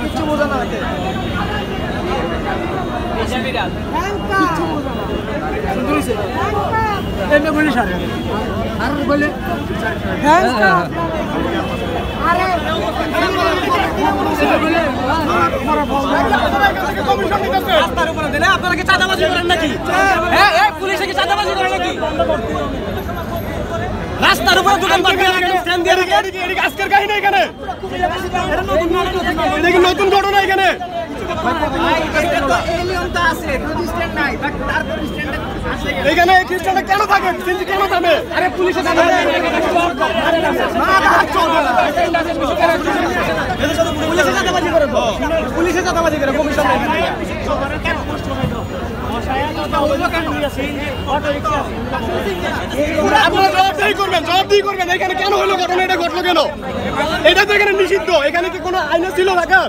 কিচ্ছু বোঝা না এমনি বলি সারে আর বলে আপনারা কি চাঁদাবাজি করেন নাকি? পুলিশে কি চাঁদাবাজি করে নাকি? রাস্তার উপরে দোকান আজকের কাহিনী এখানে নতুন ঘটনা এখানে এখানে খ্রিস্টানরা কেন থাকে কেন থামে? আরে পুলিশে চাঁদাবাজি করে কমিশন আপনারা জবাবদিহি করবেন এখানে কেন হলো ঘটনা, এটা ঘটলো কেন? এটা তো এখানে নিষিদ্ধ, এখানে কি কোনো আইন ছিল ঢাকা?